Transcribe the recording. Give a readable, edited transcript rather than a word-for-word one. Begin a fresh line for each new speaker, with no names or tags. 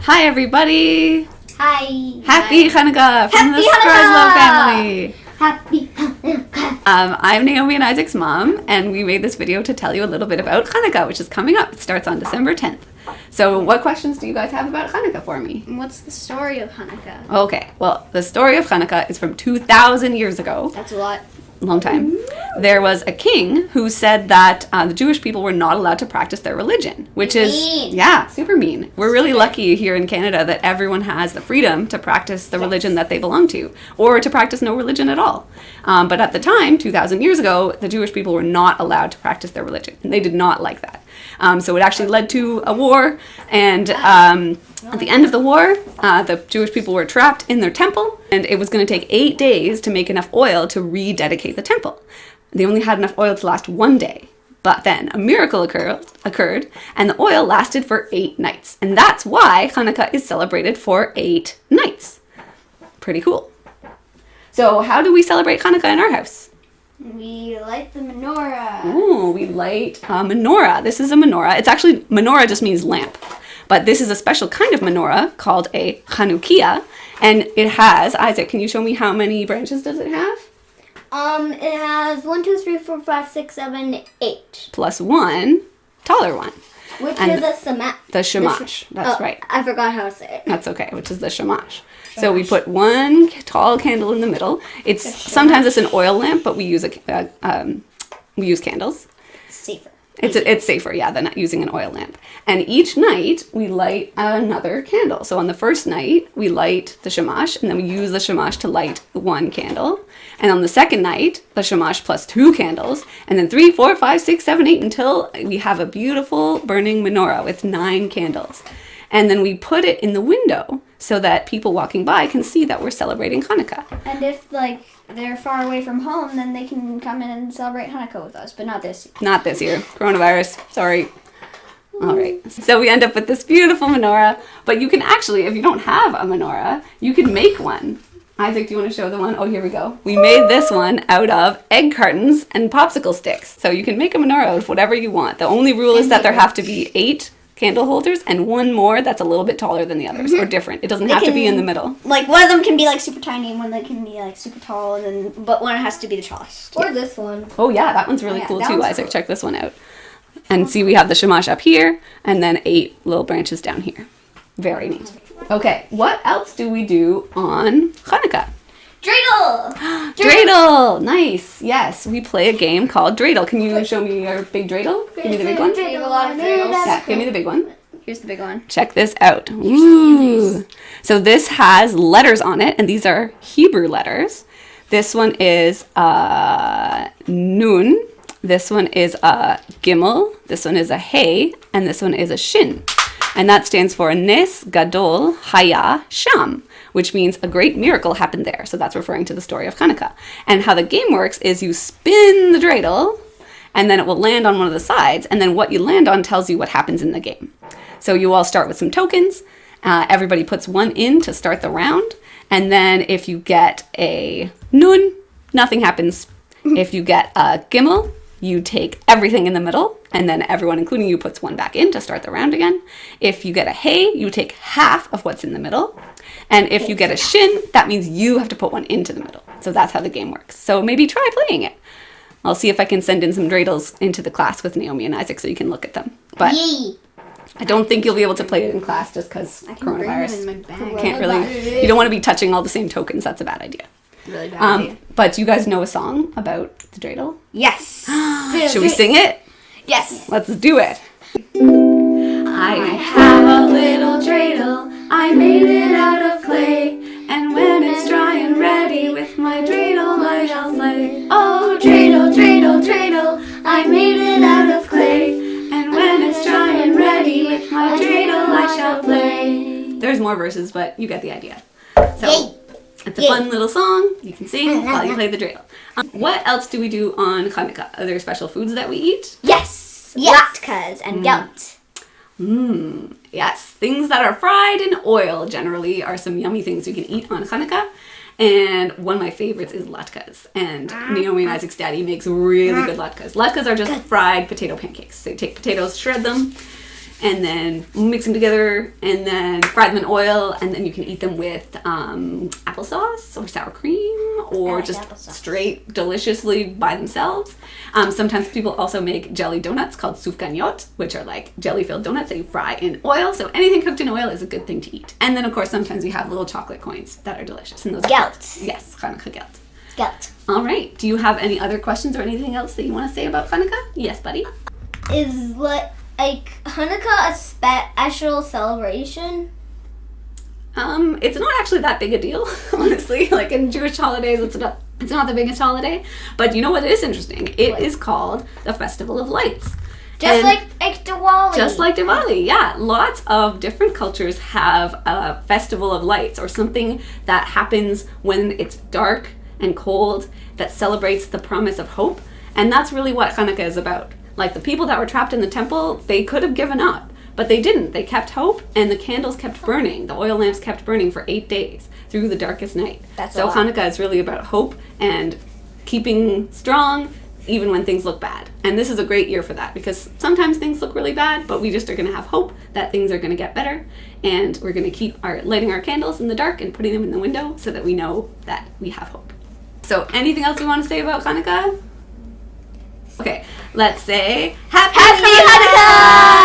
Hi, everybody.
Hi.
Happy Chanukah from the Love family.
Happy Hanukkah.
I'm Naomi and Isaac's mom, and we made this video to tell you a little bit about Chanukah, which is coming up. It starts on December 10th. So what questions do you guys have about Chanukah for me?
What's the story of Hanukkah?
Okay, well, the story of Chanukah is from 2,000 years ago.
That's a lot.
Long time. There was a king who said that the Jewish people were not allowed to practice their religion, which is
mean.
Yeah, super mean. We're really lucky here in Canada that everyone has the freedom to practice the religion that they belong to, or to practice no religion at all. But at the time, 2,000 years ago, the Jewish people were not allowed to practice their religion, and they did not like that. So it actually led to a war, and at the end of the war, the Jewish people were trapped in their temple, and it was going to take 8 days to make enough oil to rededicate the temple. They only had enough oil to last 1 day. But then a miracle occurred, and the oil lasted for 8 nights. And that's why Hanukkah is celebrated for 8 nights. Pretty cool. So how do we celebrate Hanukkah in our house?
We light the menorah.
Ooh, we light a menorah. This is a menorah. It's actually, menorah just means lamp. But this is a special kind of menorah called a Chanukah. And it has, Isaac, can you show me how many branches does it have?
It has 1, 2, 3, 4, 5, 6, 7, 8.
Plus one taller one.
Which
And
is the shamash.
The shamash. That's right.
I forgot how to say it.
That's okay, which is the shamash. So we put one tall candle in the middle. Sometimes it's an oil lamp, but we use candles.
Safer.
It's safer, yeah, than using an oil lamp. And each night we light another candle. So on the first night we light the shamash, and then we use the shamash to light one candle. And on the second night, the shamash plus 2 candles, and then 3, 4, 5, 6, 7, 8 until we have a beautiful burning menorah with 9 candles. And then we put it in the window so that people walking by can see that we're celebrating Hanukkah.
And if, they're far away from home, then they can come in and celebrate Hanukkah with us, but not this year.
Not this year. Coronavirus. Sorry. All right. So we end up with this beautiful menorah. But you can actually, if you don't have a menorah, you can make one. Isaac, do you want to show the one? Oh, here we go. We made this one out of egg cartons and popsicle sticks. So you can make a menorah out of whatever you want. The only rule is that there have to be 8 candle holders and one more that's a little bit taller than the others, or different. It doesn't have to be in the middle.
One of them can be super tiny, and one that can be super tall, but one has to be the tallest.
Or this one.
Oh yeah, that one's really
Yeah,
cool
that
too,
one's
Isaac.
cool.
Check this one out. And see, we have the shamash up here, and then 8 little branches down here. Very neat. Okay, what else do we do on Hanukkah?
Dreidel!
Dreidel! Nice. Yes, we play a game called Dreidel. Can you show me your big Dreidel? Give me the big one.
We have a lot of dreidels.
Yeah, give me the big one.
Here's the big one.
Check this out. Ooh. So this has letters on it, and these are Hebrew letters. This one is Nun. This one is a Gimel. This one is a Hey, and this one is a Shin. And that stands for Nes Gadol Haya Sham, which means a great miracle happened there. So that's referring to the story of Hanukkah. And how the game works is you spin the dreidel, and then it will land on one of the sides, and then what you land on tells you what happens in the game. So you all start with some tokens. Everybody puts one in to start the round, and then if you get a Nun, nothing happens. If you get a Gimel, you take everything in the middle, and then everyone, including you, puts one back in to start the round again. If you get a Hey, you take half of what's in the middle. And if you get a Shin, that means you have to put one into the middle. So that's how the game works. So maybe try playing it. I'll see if I can send in some dreidels into the class with Naomi and Isaac so you can look at them. But
Yay!
I don't think you'll be able to play it in class just because coronavirus.
Bring them in my bag.
Can't really, you don't want to be touching all the same tokens. That's a bad idea.
Really bad idea.
But do you guys know a song about the dreidel?
Yes.
Should we sing it?
Yes.
Let's do it. I have a little dreidel, I made it out of clay, and when it's dry and ready, with my dreidel I shall play. Oh, dreidel, dreidel, dreidel, I made it out of clay, and when it's dry and ready, with my dreidel I shall play. There's more verses, but you get the idea. So,
Yay.
it's a fun little song you can sing while you play the dreidel. What else do we do on Chanukah? Are there special foods that we eat?
Yes. Latkes and goat.
Yes, things that are fried in oil generally are some yummy things you can eat on Hanukkah. And one of my favorites is latkes. And Naomi and Isaac's daddy makes really good latkes. Latkes are just fried potato pancakes. So you take potatoes, shred them, and then mix them together and then fry them in oil, and then you can eat them with applesauce or sour cream or
like
just
applesauce.
straight deliciously by themselves. Sometimes people also make jelly donuts called sufganiyot, which are like jelly-filled donuts that you fry in oil. So anything cooked in oil is a good thing to eat. And then, of course, sometimes we have little chocolate coins that are delicious. And those
Gelt.
Yes, Chanukah gelt.
Gelt.
All right. Do you have any other questions or anything else that you want to say about Hanukkah? Yes, buddy.
Is like Hanukkah a special celebration?
It's not actually that big a deal, honestly. Like in Jewish holidays, it's not the biggest holiday. But you know what is interesting? It is called the Festival of Lights.
Just
And
like Diwali.
Just like Diwali, yeah. Lots of different cultures have a festival of lights or something that happens when it's dark and cold that celebrates the promise of hope. And that's really what Hanukkah is about. Like the people that were trapped in the temple, they could have given up, but they didn't. They kept hope, and the candles kept burning. The oil lamps kept burning for 8 days through the darkest night. So Hanukkah is really about hope and keeping strong even when things look bad. And this is a great year for that because sometimes things look really bad, but we just are going to have hope that things are going to get better, and we're going to keep lighting our candles in the dark and putting them in the window so that we know that we have hope. So anything else we want to say about Hanukkah? Okay, let's say Happy Hanukkah!